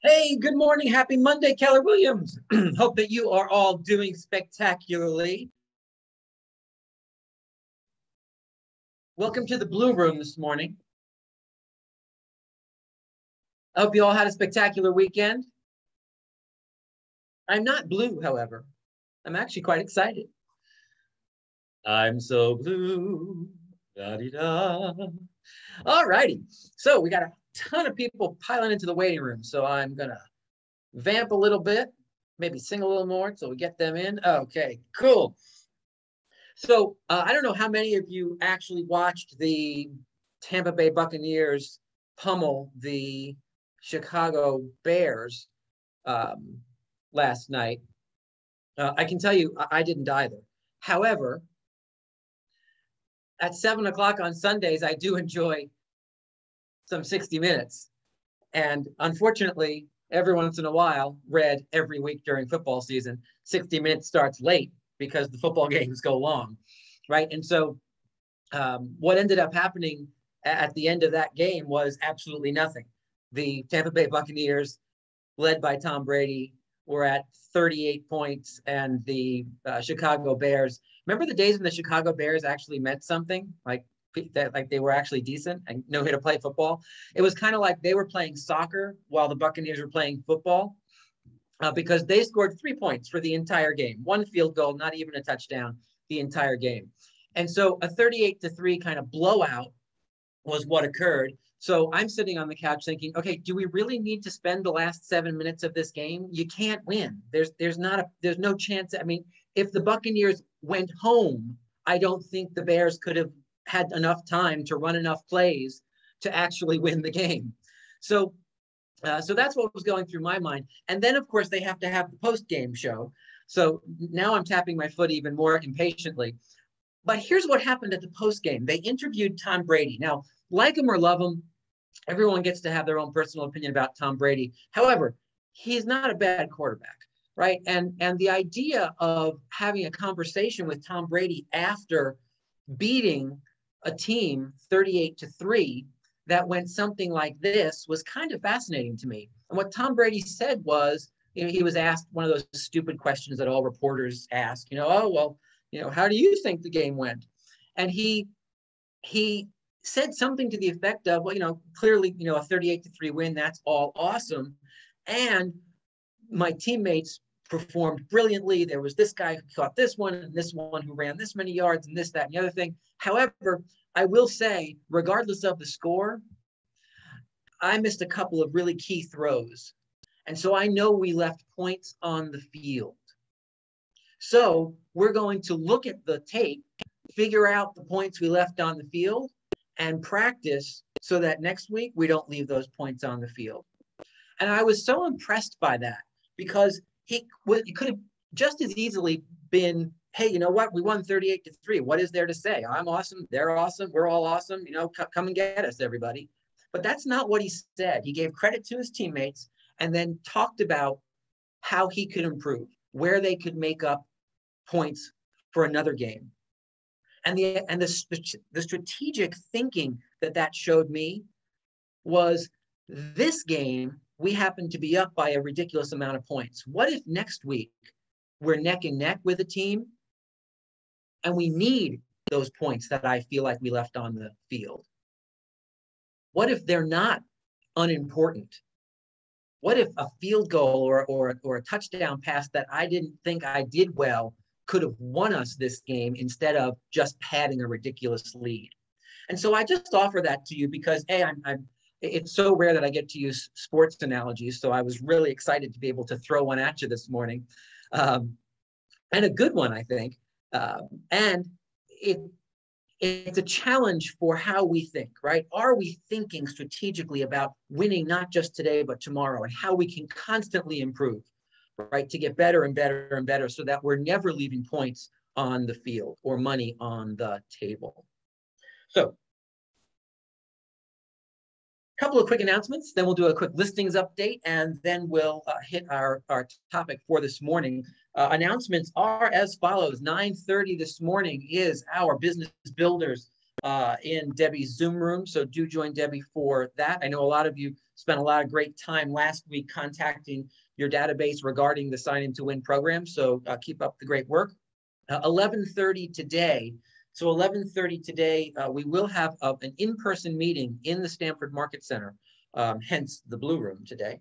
Hey, good morning. Happy Monday, Keller Williams. Hope that you are all doing spectacularly. Welcome to the Blue Room this morning. I hope you all had a spectacular weekend. I'm not blue, however. I'm actually quite excited. I'm so blue. Da-dee-da. All righty. So we got a ton of people piling into the waiting room. So I'm going to vamp a little bit, maybe sing a little more so we get them in. Okay, cool. So I don't know how many of you actually watched the Tampa Bay Buccaneers pummel the Chicago Bears last night. I can tell you I didn't either. However, at 7 o'clock on Sundays, I do enjoy some 60 Minutes. And unfortunately, every once in a while, read every week during football season, 60 Minutes starts late because the football games go long, right? And so what ended up happening at the end of that game was absolutely nothing. The Tampa Bay Buccaneers, led by Tom Brady, were at 38 points, and the Chicago Bears. Remember the days when the Chicago Bears actually meant something, like that, like they were actually decent and know how to play football. It was kind of like they were playing soccer while the Buccaneers were playing football, because they scored 3 points for the entire game, one field goal, not even a touchdown, the entire game. And so a 38-3 kind of blowout was what occurred. So I'm sitting on the couch thinking, okay, do we really need to spend the last 7 minutes of this game? You can't win. There's no chance. I mean, if the Buccaneers went home, I don't think the Bears could have had enough time to run enough plays to actually win the game. So that's what was going through my mind. And then, of course, they have to have the post-game show. So now I'm tapping my foot even more impatiently. But here's what happened at the post-game. They interviewed Tom Brady. Now, like him or love him, everyone gets to have their own personal opinion about Tom Brady. However, he's not a bad quarterback, right? And the idea of having a conversation with Tom Brady after beating a team 38-3 that went something like this was kind of fascinating to me. And what Tom Brady said was, he was asked one of those stupid questions that all reporters ask, oh, well, how do you think the game went? And he said something to the effect of, well, clearly, a 38-3 win, that's all awesome. And my teammates performed brilliantly. There was this guy who caught this one and this one who ran this many yards and this, that, and the other thing. However, I will say, regardless of the score, I missed a couple of really key throws. And so I know we left points on the field. So we're going to look at the tape, figure out the points we left on the field, and practice so that next week we don't leave those points on the field. And I was so impressed by that, because he could have just as easily been, hey, you know what? We won 38-3. What is there to say? I'm awesome. They're awesome. We're all awesome. Come and get us, everybody. But that's not what he said. He gave credit to his teammates and then talked about how he could improve, where they could make up points for another game. And the strategic thinking that showed me was, this game, we happen to be up by a ridiculous amount of points. What if next week we're neck and neck with a team and we need those points that I feel like we left on the field? What if they're not unimportant? What if a field goal or a touchdown pass that I didn't think I did well could have won us this game instead of just padding a ridiculous lead? And so I just offer that to you because, it's so rare that I get to use sports analogies. So I was really excited to be able to throw one at you this morning, and a good one, I think. And it's a challenge for how we think, right? Are we thinking strategically about winning not just today, but tomorrow, and how we can constantly improve, right? To get better and better and better so that we're never leaving points on the field or money on the table. So, a couple of quick announcements, then we'll do a quick listings update, and then we'll hit our topic for this morning. Announcements are as follows. 9:30 this morning is our Business Builders in Debbie's Zoom room. So do join Debbie for that. I know a lot of you spent a lot of great time last week contacting your database regarding the Sign In to Win program. So keep up the great work. 11:30 today. So 11:30 today, we will have an in-person meeting in the Stamford Market Center, hence the Blue Room today,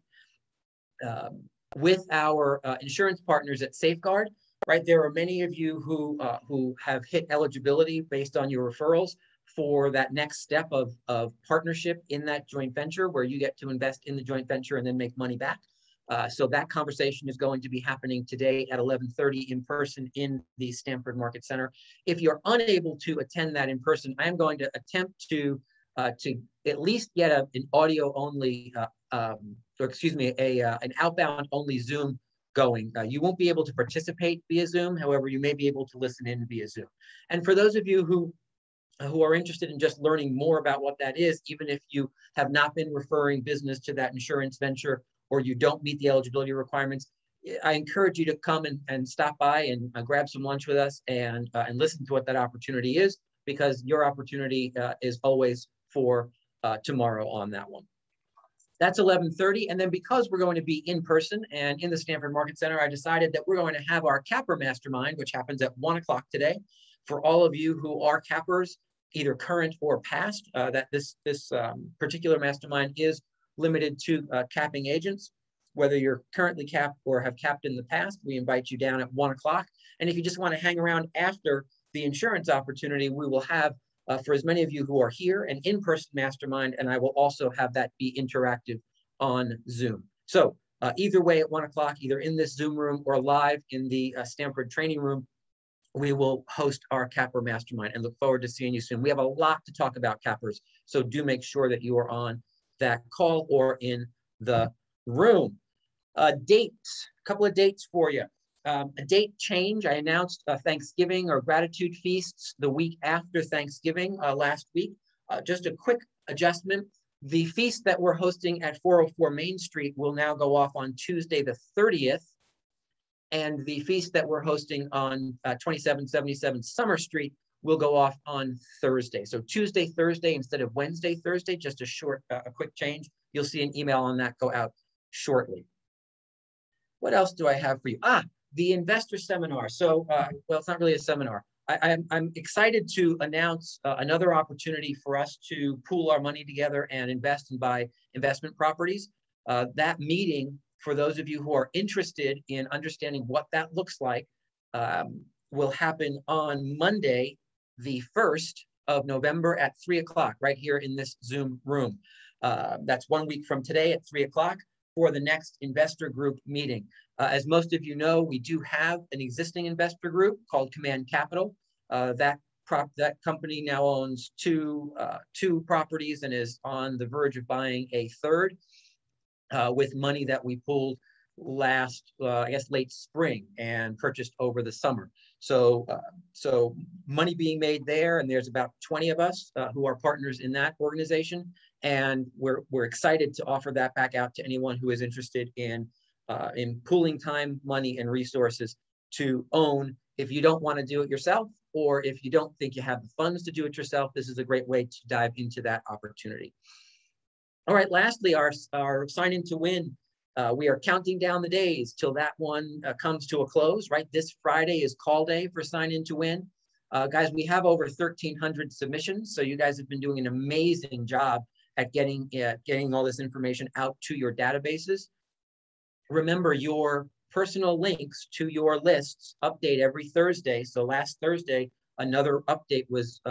with our insurance partners at Safeguard. Right, there are many of you who have hit eligibility based on your referrals for that next step of partnership in that joint venture, where you get to invest in the joint venture and then make money back. So that conversation is going to be happening today at 11:30 in person in the Stamford Market Center. If you're unable to attend that in person, I am going to attempt to at least get an audio only, or excuse me, an outbound only Zoom going. You won't be able to participate via Zoom. However, you may be able to listen in via Zoom. And for those of you who are interested in just learning more about what that is, even if you have not been referring business to that insurance venture or you don't meet the eligibility requirements, I encourage you to come and stop by and grab some lunch with us and listen to what that opportunity is, because your opportunity is always for tomorrow on that one. That's 11:30. And then because we're going to be in person and in the Stamford Market Center, I decided that we're going to have our Capper Mastermind, which happens at 1 o'clock today. For all of you who are cappers, either current or past, that this particular mastermind is limited to capping agents. Whether you're currently capped or have capped in the past, we invite you down at 1 o'clock. And if you just want to hang around after the insurance opportunity, we will have for as many of you who are here, an in-person mastermind, and I will also have that be interactive on Zoom. So either way at 1 o'clock, either in this Zoom room or live in the Stamford training room, we will host our Capper Mastermind and look forward to seeing you soon. We have a lot to talk about cappers, so do make sure that you are on that call or in the room. Dates, a couple of dates for you. A date change, I announced Thanksgiving or gratitude feasts the week after Thanksgiving last week. Just a quick adjustment. The feast that we're hosting at 404 Main Street will now go off on Tuesday the 30th. And the feast that we're hosting on 2777 Summer Street will go off on Thursday. So Tuesday, Thursday instead of Wednesday, Thursday, just a quick change. You'll see an email on that go out shortly. What else do I have for you? The investor seminar. So, well, it's not really a seminar. I'm excited to announce another opportunity for us to pool our money together and invest and buy investment properties. That meeting, for those of you who are interested in understanding what that looks like, will happen on Monday, the 1st of November at 3 o'clock, right here in this Zoom room. That's 1 week from today at 3 o'clock for the next investor group meeting. As most of you know, we do have an existing investor group called Command Capital. That company now owns two properties and is on the verge of buying a third with money that we pulled last, I guess, late spring and purchased over the summer. So money being made there, and there's about 20 of us who are partners in that organization, and we're excited to offer that back out to anyone who is interested in pooling time, money, and resources to own. If you don't want to do it yourself, or if you don't think you have the funds to do it yourself, this is a great way to dive into that opportunity. All right, lastly, our Sign In to Win. We are counting down the days till that one comes to a close, right? This Friday is call day for Sign In to Win. Guys, we have over 1,300 submissions, so you guys have been doing an amazing job at getting all this information out to your databases. Remember, your personal links to your lists update every Thursday. So last Thursday, another update was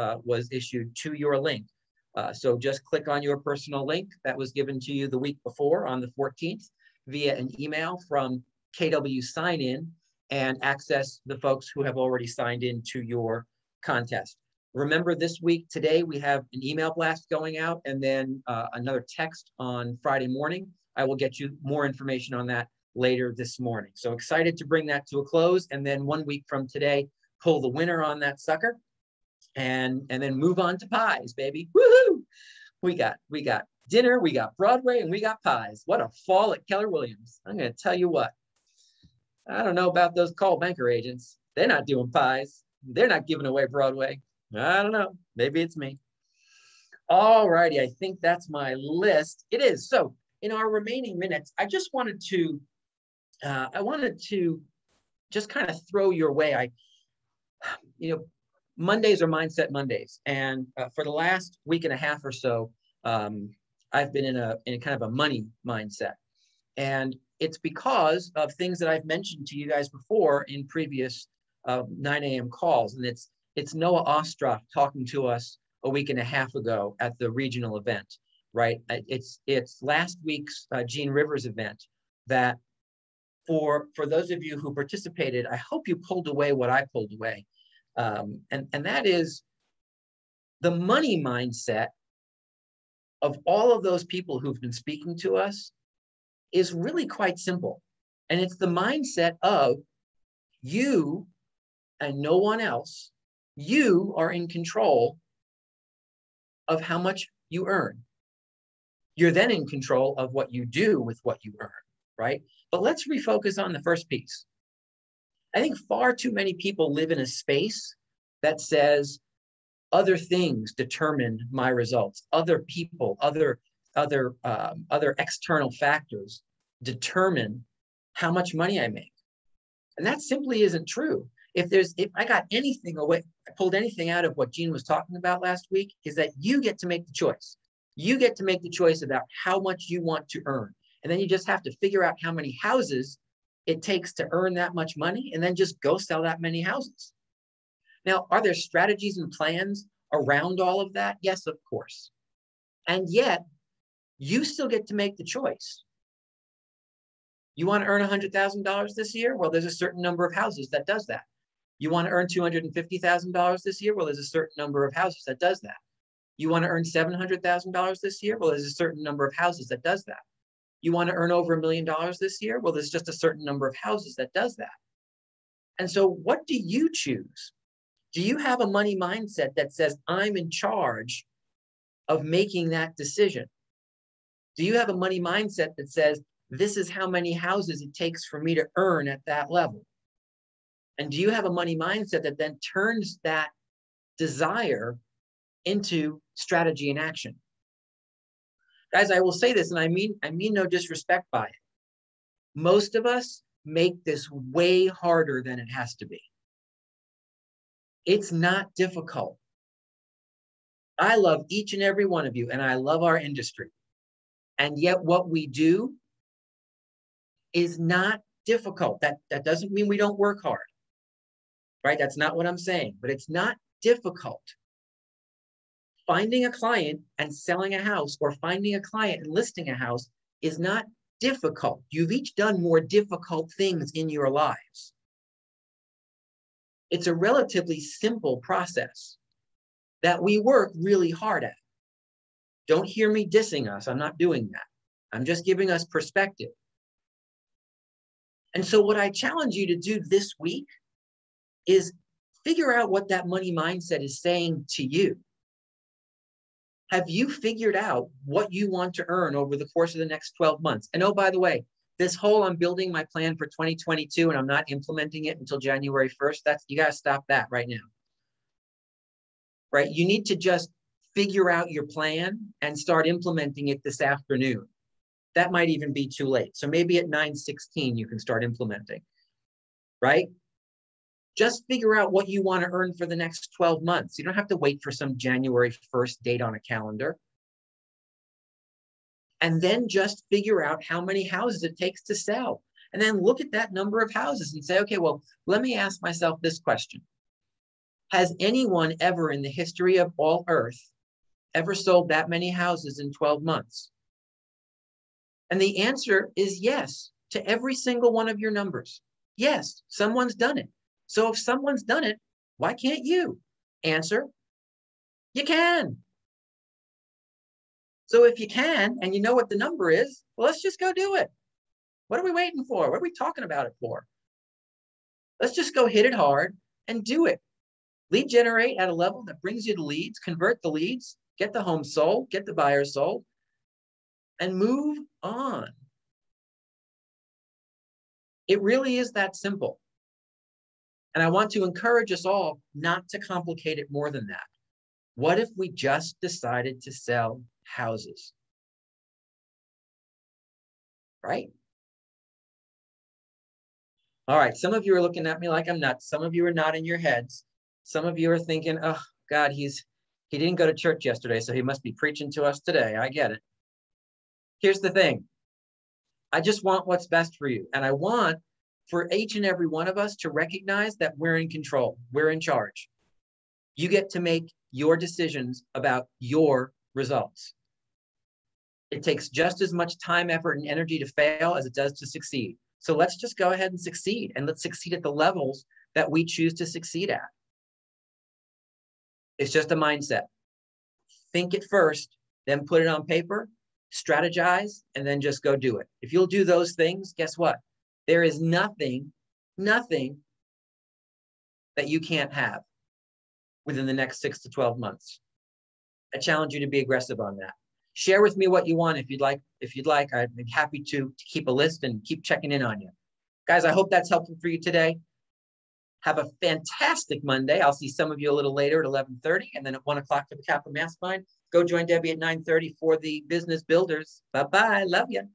issued to your link. So just click on your personal link that was given to you the week before on the 14th via an email from KW Sign In and access the folks who have already signed in to your contest. Remember, this week, today, we have an email blast going out and then another text on Friday morning. I will get you more information on that later this morning. So excited to bring that to a close. And then 1 week from today, pull the winner on that sucker and then move on to pies, baby. Woohoo! We got dinner, we got Broadway, and we got pies. What a fall at Keller Williams. I'm going to tell you what. I don't know about those call banker agents. They're not doing pies. They're not giving away Broadway. I don't know. Maybe it's me. All righty. I think that's my list. It is. So in our remaining minutes, I wanted to just kind of throw your way. Mondays are Mindset Mondays. And for the last week and a half or so, I've been in kind of a money mindset. And it's because of things that I've mentioned to you guys before in previous 9 a.m. calls. And it's Noah Ostroff talking to us a week and a half ago at the regional event, right? It's last week's Gene Rivers event that for those of you who participated, I hope you pulled away what I pulled away. And that is the money mindset of all of those people who've been speaking to us is really quite simple. And it's the mindset of you and no one else. You are in control of how much you earn. You're then in control of what you do with what you earn, right? But let's refocus on the first piece. I think far too many people live in a space that says other things determine my results. Other people, other external factors determine how much money I make. And that simply isn't true. If I got anything away, I pulled anything out of what Gene was talking about last week, is that you get to make the choice. You get to make the choice about how much you want to earn. And then you just have to figure out how many houses it takes to earn that much money, and then just go sell that many houses. Now, are there strategies and plans around all of that? Yes, of course. And yet, you still get to make the choice. You want to earn $100,000 this year? Well, there's a certain number of houses that does that. You want to earn $250,000 this year? Well, there's a certain number of houses that does that. You want to earn $700,000 this year? Well, there's a certain number of houses that does that. You want to earn over $1 million this year? Well, there's just a certain number of houses that does that. And so what do you choose? Do you have a money mindset that says, I'm in charge of making that decision? Do you have a money mindset that says, this is how many houses it takes for me to earn at that level? And do you have a money mindset that then turns that desire into strategy and action? Guys, I will say this, and I mean no disrespect by it. Most of us make this way harder than it has to be. It's not difficult. I love each and every one of you, and I love our industry. And yet what we do is not difficult. That doesn't mean we don't work hard, right? That's not what I'm saying, but it's not difficult. Finding a client and selling a house, or finding a client and listing a house, is not difficult. You've each done more difficult things in your lives. It's a relatively simple process that we work really hard at. Don't hear me dissing us. I'm not doing that. I'm just giving us perspective. And so what I challenge you to do this week is figure out what that money mindset is saying to you. Have you figured out what you want to earn over the course of the next 12 months? And oh, by the way, this whole I'm building my plan for 2022 and I'm not implementing it until January 1st, you got to stop that right now. Right? You need to just figure out your plan and start implementing it this afternoon. That might even be too late. So maybe at 9:16 you can start implementing, right? Just figure out what you want to earn for the next 12 months. You don't have to wait for some January 1st date on a calendar. And then just figure out how many houses it takes to sell. And then look at that number of houses and say, okay, well, let me ask myself this question. Has anyone ever in the history of all Earth ever sold that many houses in 12 months? And the answer is yes to every single one of your numbers. Yes, someone's done it. So if someone's done it, why can't you? Answer, you can. So if you can, and you know what the number is, well, let's just go do it. What are we waiting for? What are we talking about it for? Let's just go hit it hard and do it. Lead generate at a level that brings you the leads, convert the leads, get the home sold, get the buyer sold, and move on. It really is that simple. And I want to encourage us all not to complicate it more than that. What if we just decided to sell houses? Right? All right. Some of you are looking at me like I'm nuts. Some of you are nodding your heads. Some of you are thinking, oh, God, he didn't go to church yesterday, so he must be preaching to us today. I get it. Here's the thing. I just want what's best for you. And I want for each and every one of us to recognize that we're in control. We're in charge. You get to make your decisions about your results. It takes just as much time, effort, and energy to fail as it does to succeed. So let's just go ahead and succeed, and let's succeed at the levels that we choose to succeed at. It's just a mindset. Think it first, then put it on paper, strategize, and then just go do it. If you'll do those things, guess what? There is nothing that you can't have within the next 6 to 12 months. I challenge you to be aggressive on that. Share with me what you want if you'd like. I'd be happy to keep a list and keep checking in on you. Guys, I hope that's helpful for you today. Have a fantastic Monday. I'll see some of you a little later at 11:30 and then at 1 o'clock for the Kaplan Mastermind. Go join Debbie at 9:30 for the Business Builders. Bye-bye. Love you.